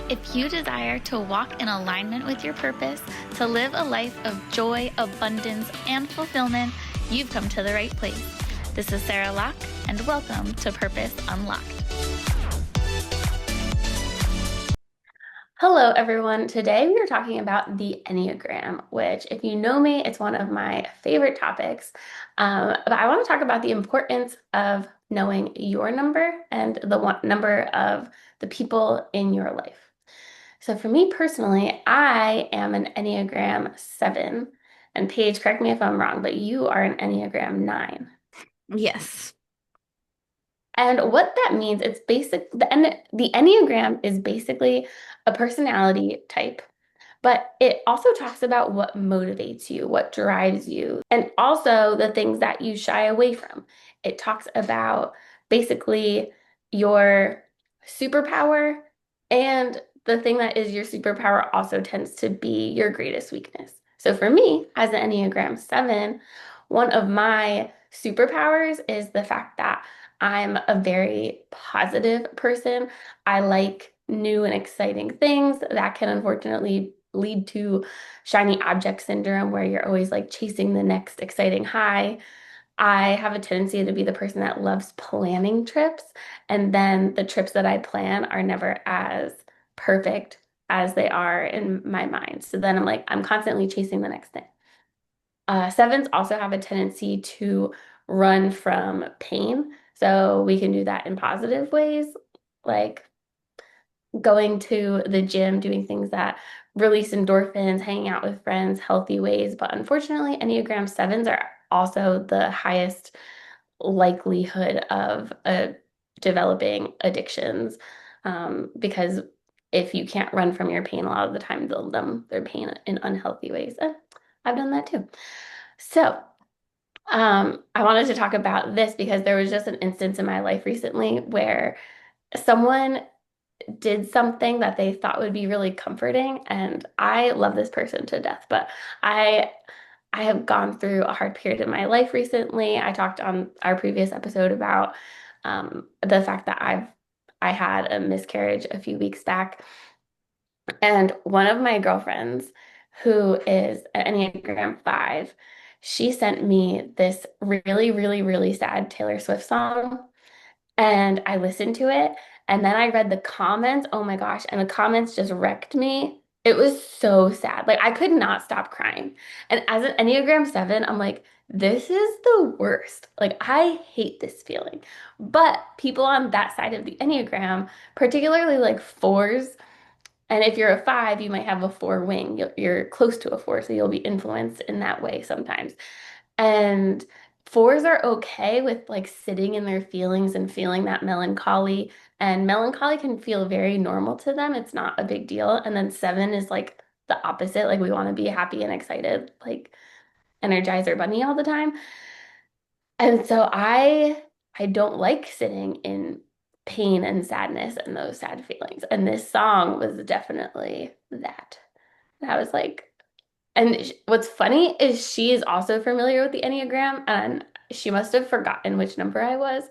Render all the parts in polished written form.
If you desire to walk in alignment with your purpose, to live a life of joy, abundance, and fulfillment, you've come to the right place. This is Sarah Locke, and welcome to Purpose Unlocked. Hello, everyone. Today we are talking about the Enneagram, which, if you know me, it's one of my favorite topics. But I want to talk about the importance of knowing your number and the number of the people in your life. So, for me personally, I am an Enneagram 7. And Paige, correct me if I'm wrong, but you are an Enneagram 9. Yes. And what that means, it's the Enneagram is basically a personality type. But it also talks about what motivates you, what drives you, and also the things that you shy away from. It talks about basically your superpower, and the thing that is your superpower also tends to be your greatest weakness. So for me, as an Enneagram 7, one of my superpowers is the fact that I'm a very positive person. I like new and exciting things that can unfortunately lead to shiny object syndrome where you're always like chasing the next exciting high. I have a tendency to be the person that loves planning trips, and then the trips that I plan are never as perfect as they are in my mind. So then I'm constantly chasing the next thing. Sevens also have a tendency to run from pain. So we can do that in positive ways, like going to the gym, doing things that release endorphins, hanging out with friends, healthy ways. But unfortunately, Enneagram 7s are also the highest likelihood of developing addictions, because if you can't run from your pain, a lot of the time they'll numb their pain in unhealthy ways. And I've done that too. So, I wanted to talk about this because there was just an instance in my life recently where someone did something that they thought would be really comforting, and I love this person to death, but I I have gone through a hard period in my life recently. I talked on our previous episode about the fact that I had a miscarriage a few weeks back, and one of my girlfriends, who is an Enneagram 5, she sent me this really, really, really sad Taylor Swift song, and I listened to it, and then I read the comments. Oh my gosh, and the comments just wrecked me. It was so sad. Like I could not stop crying. And as an Enneagram 7, I'm like, this is the worst. Like I hate this feeling. But people on that side of the Enneagram, particularly like 4s, and if you're a 5, you might have a 4 wing. You're close to a 4, so you'll be influenced in that way sometimes. And 4s are okay with like sitting in their feelings and feeling that melancholy. And melancholy can feel very normal to them. It's not a big deal. And then 7 is like the opposite. Like we want to be happy and excited, like Energizer Bunny all the time. And so I don't like sitting in pain and sadness and those sad feelings. And this song was definitely that. And I was like, and what's funny is she is also familiar with the Enneagram, and she must have forgotten which number I was.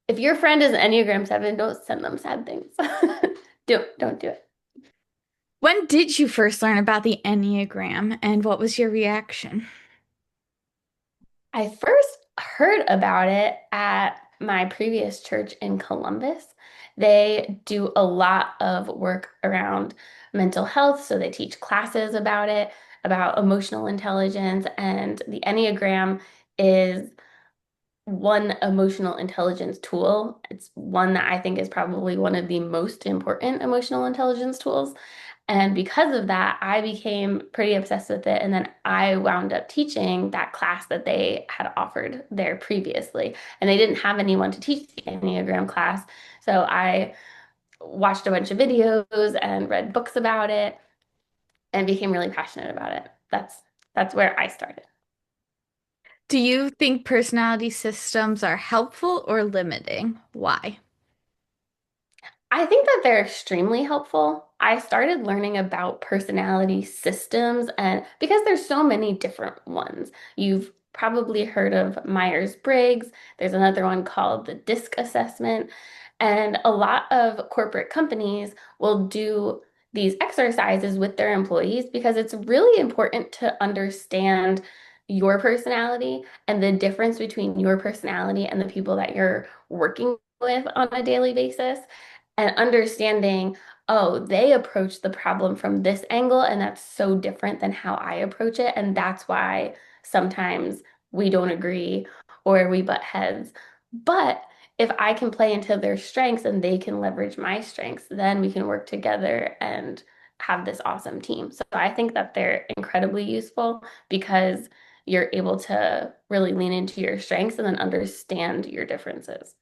If your friend is an Enneagram 7, don't send them sad things. Don't do it. When did you first learn about the Enneagram and what was your reaction? I first heard about it at my previous church in Columbus. They do a lot of work around mental health, so they teach classes about it, about emotional intelligence, and the Enneagram is one emotional intelligence tool. It's one that I think is probably one of the most important emotional intelligence tools. And because of that, I became pretty obsessed with it. And then I wound up teaching that class that they had offered there previously. And they didn't have anyone to teach the Enneagram class. So I watched a bunch of videos and read books about it and became really passionate about it. That's where I started. Do you think personality systems are helpful or limiting? Why? I think that they're extremely helpful. I started learning about personality systems, and because there's so many different ones. You've probably heard of Myers-Briggs. There's another one called the DISC assessment. And a lot of corporate companies will do these exercises with their employees because it's really important to understand your personality and the difference between your personality and the people that you're working with on a daily basis, and understanding, oh, they approach the problem from this angle, and that's so different than how I approach it. And that's why sometimes we don't agree or we butt heads. But if I can play into their strengths and they can leverage my strengths, then we can work together and have this awesome team. So I think that they're incredibly useful because you're able to really lean into your strengths and then understand your differences.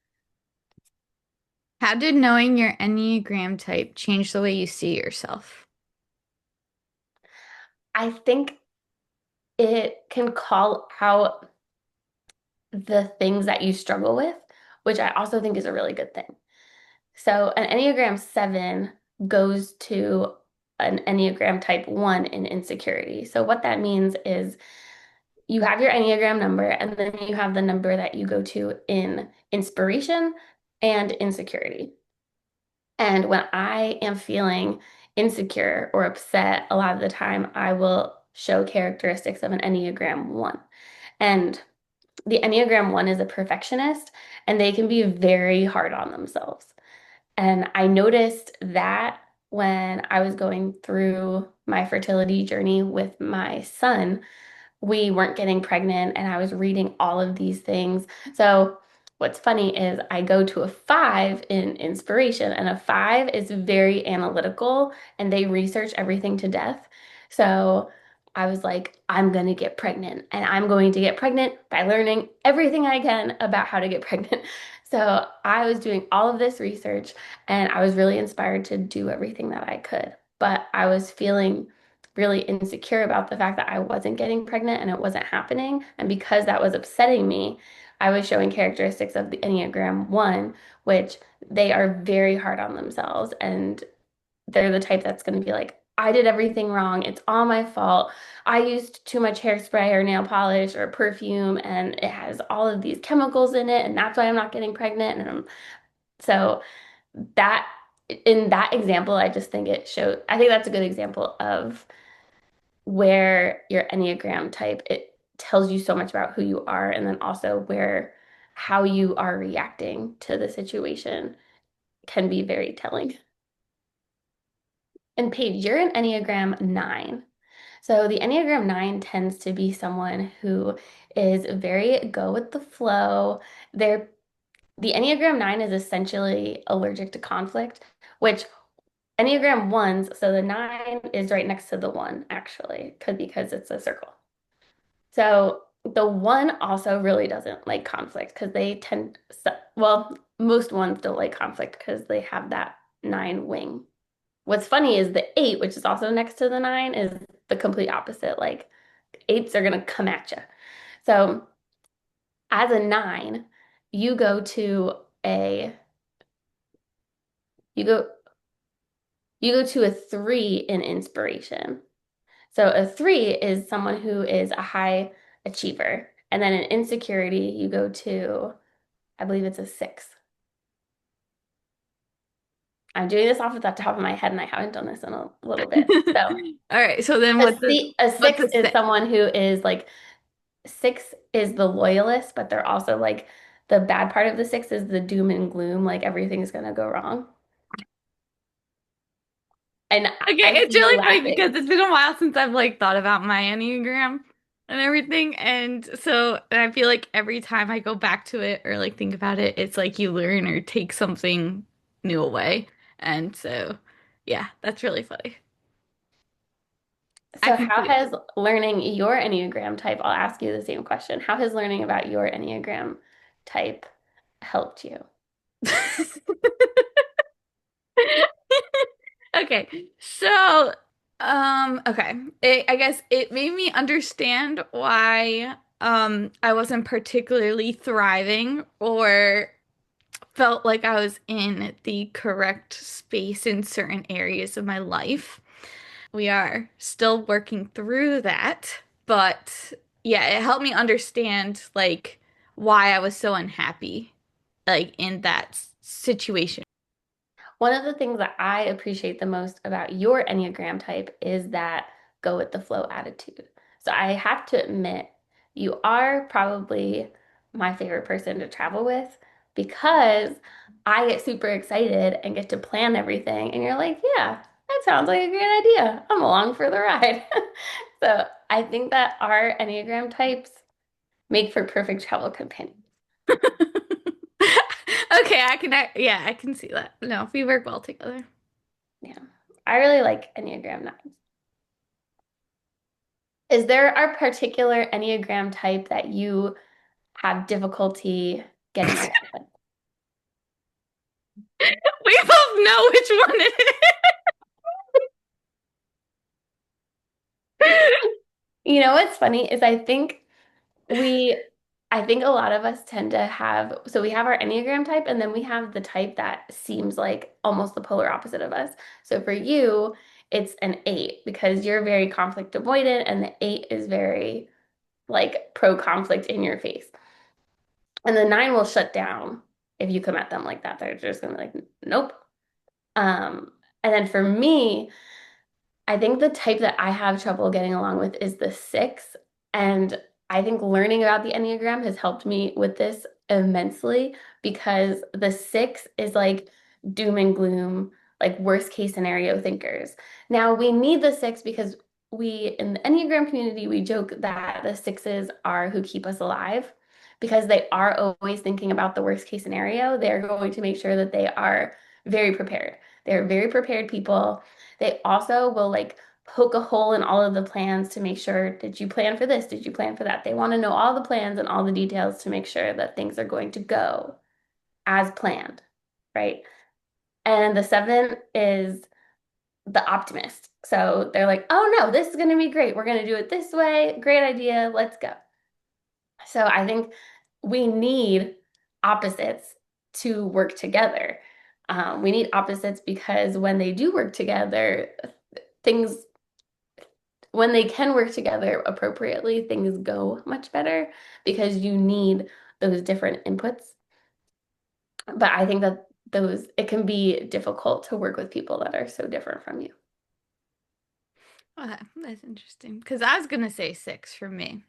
How did knowing your Enneagram type change the way you see yourself? I think it can call out the things that you struggle with, which I also think is a really good thing. So an Enneagram 7 goes to an Enneagram type 1 in insecurity. So what that means is you have your Enneagram number, and then you have the number that you go to in inspiration and insecurity. And when I am feeling insecure or upset, a lot of the time I will show characteristics of an Enneagram 1. And the Enneagram 1 is a perfectionist, and they can be very hard on themselves. And I noticed that when I was going through my fertility journey with my son, we weren't getting pregnant, and I was reading all of these things. So what's funny is I go to a 5 in inspiration, and a 5 is very analytical and they research everything to death. So I was like, I'm going to get pregnant, and I'm going to get pregnant by learning everything I can about how to get pregnant. So I was doing all of this research, and I was really inspired to do everything that I could. But I was feeling really insecure about the fact that I wasn't getting pregnant and it wasn't happening. And because that was upsetting me, I was showing characteristics of the Enneagram 1, which they are very hard on themselves. And they're the type that's going to be like, I did everything wrong. It's all my fault. I used too much hairspray or nail polish or perfume, and it has all of these chemicals in it. And that's why I'm not getting pregnant. So that, in that example, I just think it showed, I think that's a good example of where your Enneagram type, it tells you so much about who you are, and then also where how you are reacting to the situation can be very telling. And Paige, you're an Enneagram 9. So the Enneagram 9 tends to be someone who is very go with the flow. They're the Enneagram 9 is essentially allergic to conflict, which Enneagram 1s, so the 9 is right next to the 1 actually, because it's a circle. So the 1 also really doesn't like conflict because they tend, well, most ones don't like conflict because they have that 9 wing. What's funny is the 8, which is also next to the 9, is the complete opposite. Like 8s are going to come at you. So as a 9, you go to a, you go, you go to a 3 in inspiration. So a 3 is someone who is a high achiever. And then in insecurity, you go to, I believe it's a 6. I'm doing this off of the top of my head, and I haven't done this in a little bit. So All right, so then a what's 6 a is six? someone who is like, 6 is the loyalist, but they're also like, the bad part of the 6 is the doom and gloom, like everything's gonna go wrong. And Okay, I it's see you really funny because laughing. it's been a while since I've like thought about my Enneagram and everything. And I feel like every time I go back to it or like think about it, it's like you learn or take something new away. And so yeah, that's really funny. I So can how see has learning your Enneagram type, I'll ask you the same question. How has learning about your Enneagram type helped you? it. Okay. So, okay. I guess it made me understand why I wasn't particularly thriving or felt like I was in the correct space in certain areas of my life. We are still working through that, but yeah, it helped me understand like why I was so unhappy like in that situation. One of the things that I appreciate the most about your Enneagram type is that go with the flow attitude. So I have to admit, you are probably my favorite person to travel with because I get super excited and get to plan everything. And you're like, yeah, that sounds like a great idea. I'm along for the ride. So I think that our Enneagram types make for perfect travel companions. Okay, yeah, I can see that. No, we work well together. Yeah. I really like Enneagram 9. Is there a particular Enneagram type that you have difficulty getting along with? We both know which one it is. You know what's funny is we, I think a lot of us tend to have, so we have our Enneagram type and then we have the type that seems like almost the polar opposite of us. So for you, it's an 8 because you're very conflict avoidant and the 8 is very like pro conflict in your face. And the 9 will shut down if you come at them like that. They're just gonna be like, nope. And then for me, I think the type that I have trouble getting along with is the 6. And I think learning about the Enneagram has helped me with this immensely because the 6 is like doom and gloom, like worst case scenario thinkers. Now we need the 6 because we, in the Enneagram community, we joke that the 6s are who keep us alive because they are always thinking about the worst case scenario. They're going to make sure that they are very prepared. They're very prepared people. They also will like poke a hole in all of the plans to make sure, did you plan for this? Did you plan for that? They want to know all the plans and all the details to make sure that things are going to go as planned, right? And the 7 is the optimist. So they're like, oh no, this is going to be great. We're going to do it this way. Great idea. Let's go. So I think we need opposites to work together. We need opposites because when they do work together, things, when they can work together appropriately, things go much better because you need those different inputs. But I think that it can be difficult to work with people that are so different from you. Okay, that's interesting. Because I was gonna say 6 for me.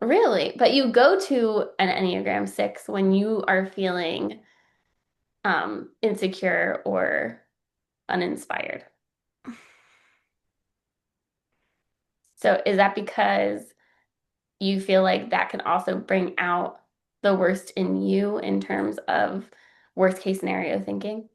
Really? But you go to an Enneagram 6 when you are feeling insecure or uninspired. So is that because you feel like that can also bring out the worst in you in terms of worst case scenario thinking?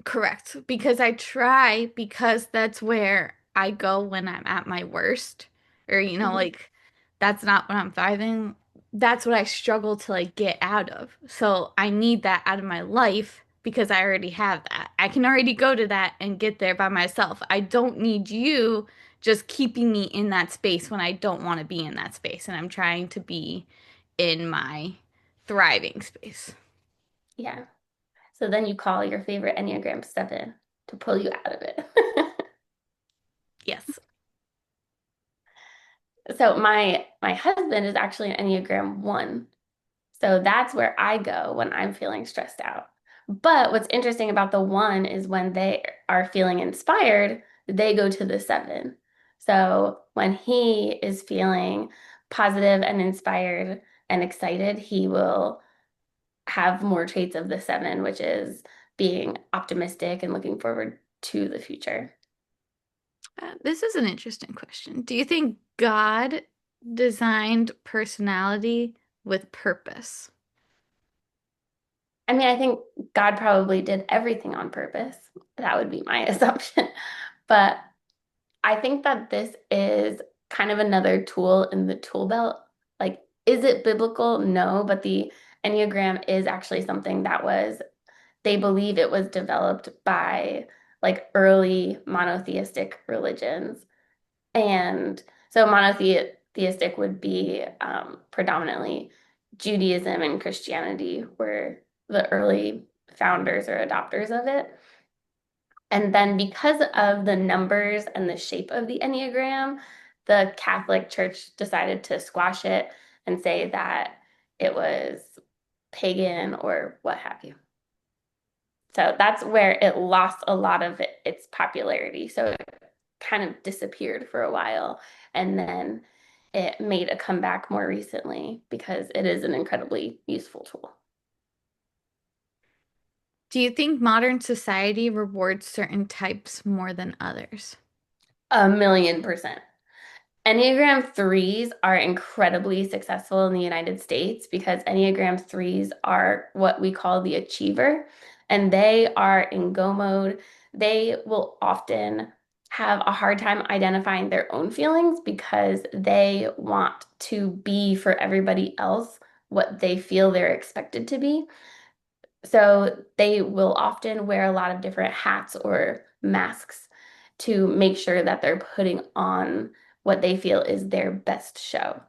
Correct. Because I try, because that's where I go when I'm at my worst. Or, Mhm. like that's not when I'm thriving. That's what I struggle to like get out of. So I need that out of my life because I already have that. I can already go to that and get there by myself. I don't need you just keeping me in that space when I don't want to be in that space and I'm trying to be in my thriving space. Yeah. So then you call your favorite Enneagram 7 to pull you out of it. Yes. So my husband is actually an Enneagram 1. So that's where I go when I'm feeling stressed out. But what's interesting about the 1 is when they are feeling inspired, they go to the 7. So when he is feeling positive and inspired and excited, he will have more traits of the 7, which is being optimistic and looking forward to the future. This is an interesting question. Do you think God designed personality with purpose? I mean, I think God probably did everything on purpose. That would be my assumption. But I think that this is kind of another tool in the tool belt. Like, is it biblical? No, but the Enneagram is actually something that they believe it was developed by like early monotheistic religions. And so monotheistic would be predominantly Judaism and Christianity were the early founders or adopters of it. And then because of the numbers and the shape of the Enneagram, the Catholic Church decided to squash it and say that it was pagan or what have you. So that's where it lost a lot of its popularity. So it kind of disappeared for a while, and then it made a comeback more recently because it is an incredibly useful tool. Do you think modern society rewards certain types more than others? 1,000,000%. Enneagram threes are incredibly successful in the United States because Enneagram threes are what we call the achiever, and they are in go mode. They will often have a hard time identifying their own feelings because they want to be for everybody else what they feel they're expected to be. So they will often wear a lot of different hats or masks to make sure that they're putting on what they feel is their best show.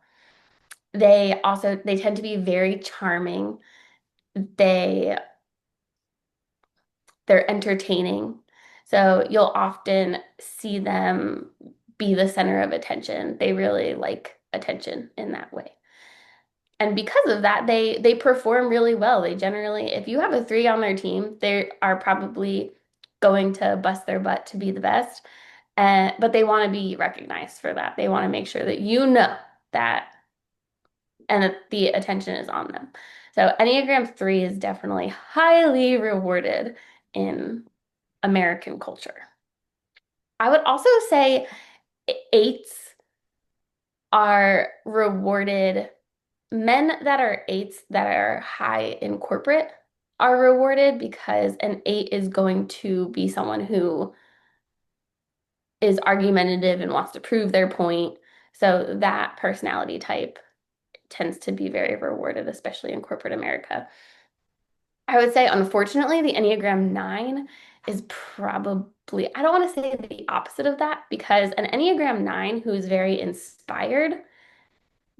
They tend to be very charming. They they're entertaining. So you'll often see them be the center of attention. They really like attention in that way. And because of that, they perform really well. They generally, if you have a three on their team, they are probably going to bust their butt to be the best. But they want to be recognized for that. They want to make sure that you know that and that the attention is on them. So Enneagram 3 is definitely highly rewarded in American culture. I would also say eights are rewarded. Men that are eights that are high in corporate are rewarded because an eight is going to be someone who is argumentative and wants to prove their point. So that personality type tends to be very rewarded, especially in corporate America. I would say, unfortunately, the Enneagram 9 is probably, I don't want to say the opposite of that because an Enneagram 9 who is very inspired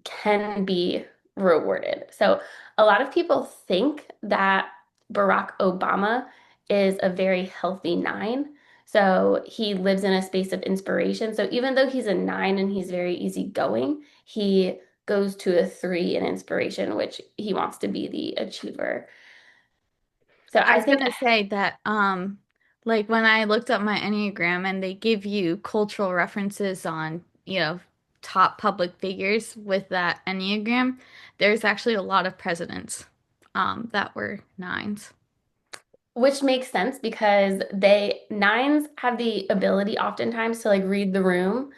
can be rewarded. So a lot of people think that Barack Obama is a very healthy 9. So he lives in a space of inspiration. So even though he's a 9 and he's very easygoing, he goes to a 3 in inspiration, which he wants to be the achiever. So I I was think gonna say that, like when I looked up my Enneagram and they give you cultural references on, top public figures with that Enneagram, there's actually a lot of presidents, that were nines. which makes sense because they nines have the ability oftentimes to like read the room.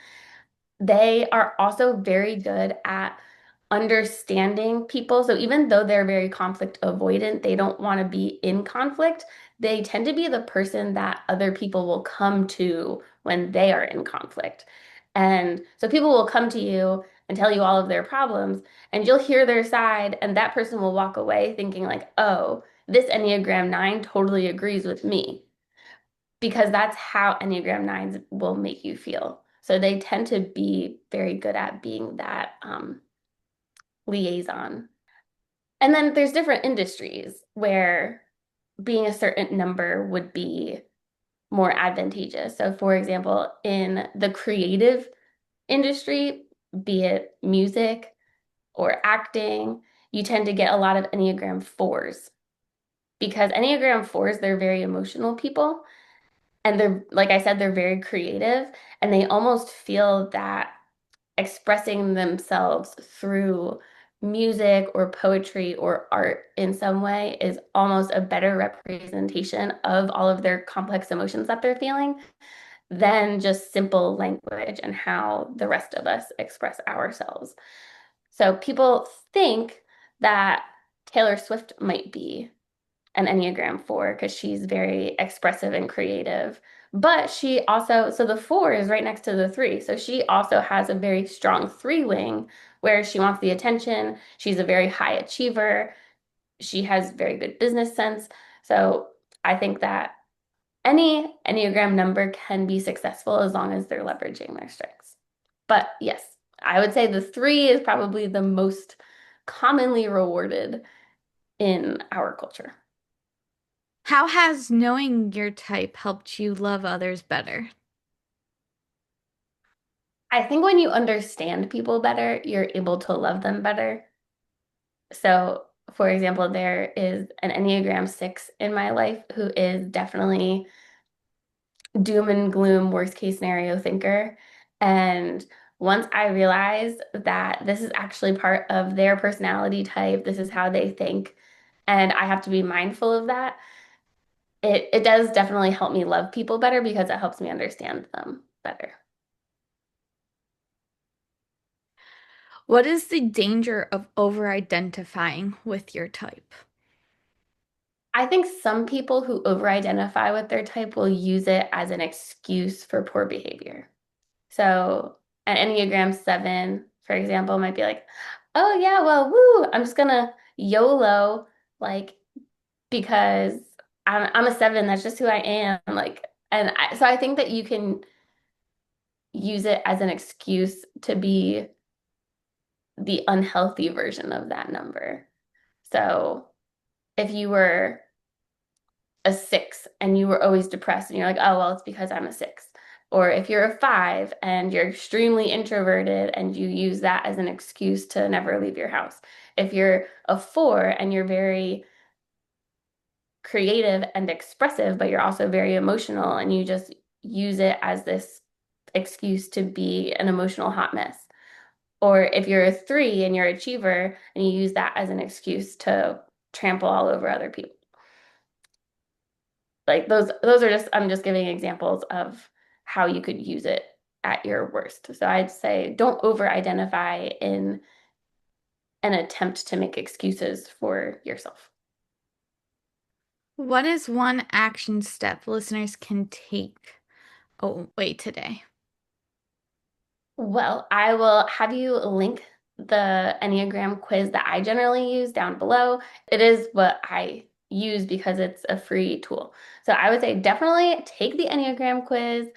They are also very good at understanding people. So even though they're very conflict avoidant, they don't want to be in conflict. They tend to be the person that other people will come to when they are in conflict. And so people will come to you and tell you all of their problems, and you'll hear their side, and that person will walk away thinking like, "Oh, this Enneagram 9 totally agrees with me." Because that's how Enneagram 9s will make you feel. So they tend to be very good at being that liaison. And then there's different industries where being a certain number would be more advantageous. So, for example, in the creative industry, be it music or acting, you tend to get a lot of Enneagram 4s because Enneagram 4s, they're very emotional people. And they're, like I said, they're very creative and they almost feel that expressing themselves through music or poetry or art in some way is almost a better representation of all of their complex emotions that they're feeling than just simple language and how the rest of us express ourselves. So people think that Taylor Swift might be an Enneagram 4 because she's very expressive and creative. But she also, so the 4 is right next to the 3. So she also has a very strong 3 wing where she wants the attention. She's a very high achiever. She has very good business sense. So I think that any Enneagram number can be successful as long as they're leveraging their strengths. But yes, I would say the 3 is probably the most commonly rewarded in our culture. How has knowing your type helped you love others better? I think when you understand people better, you're able to love them better. So, for example, there is an Enneagram 6 in my life who is definitely doom and gloom, worst case scenario thinker. And once I realized that this is actually part of their personality type, this is how they think, and I have to be mindful of that, it does definitely help me love people better because it helps me understand them better. What is the danger of over-identifying with your type? I think some people who over-identify with their type will use it as an excuse for poor behavior. So an Enneagram 7, for example, might be like, oh yeah, well, woo, I'm just gonna YOLO, like, because I'm a 7, that's just who I am. Like, so I think that you can use it as an excuse to be the unhealthy version of that number. So if you were a 6 and you were always depressed and you're like, oh, well, it's because I'm a 6. Or if you're a 5 and you're extremely introverted and you use that as an excuse to never leave your house. If you're a 4 and you're very creative and expressive, but you're also very emotional and you just use it as this excuse to be an emotional hot mess. Or if you're a 3 and you're an achiever and you use that as an excuse to trample all over other people. Like those are just, I'm just giving examples of how you could use it at your worst. So I'd say don't over identify in an attempt to make excuses for yourself. What is one action step listeners can take away today? Well, I will have you link the Enneagram quiz that I generally use down below. It is what I use because it's a free tool. So I would say definitely take the Enneagram quiz,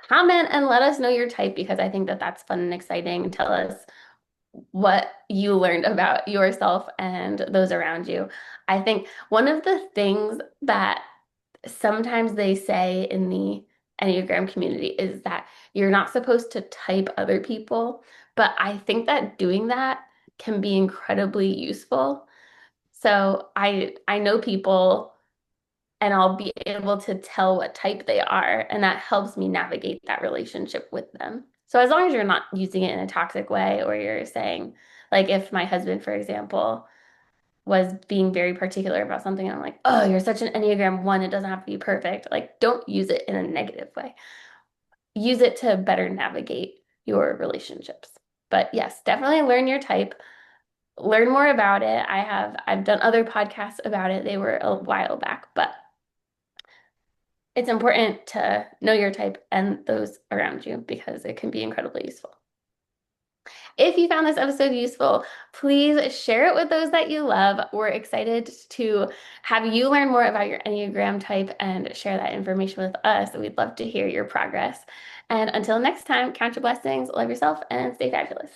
comment and let us know your type because I think that that's fun and exciting. Tell us what you learned about yourself and those around you. I think one of the things that sometimes they say in the Enneagram community is that you're not supposed to type other people, but I think that doing that can be incredibly useful. So I know people and I'll be able to tell what type they are, and that helps me navigate that relationship with them. So as long as you're not using it in a toxic way, or you're saying, like if my husband, for example, was being very particular about something, and I'm like, oh, you're such an Enneagram 1, it doesn't have to be perfect. Like, don't use it in a negative way. Use it to better navigate your relationships. But yes, definitely learn your type, learn more about it. I've done other podcasts about it. They were a while back, but it's important to know your type and those around you because it can be incredibly useful. If you found this episode useful, please share it with those that you love. We're excited to have you learn more about your Enneagram type and share that information with us. We'd love to hear your progress. And until next time, count your blessings, love yourself, and stay fabulous.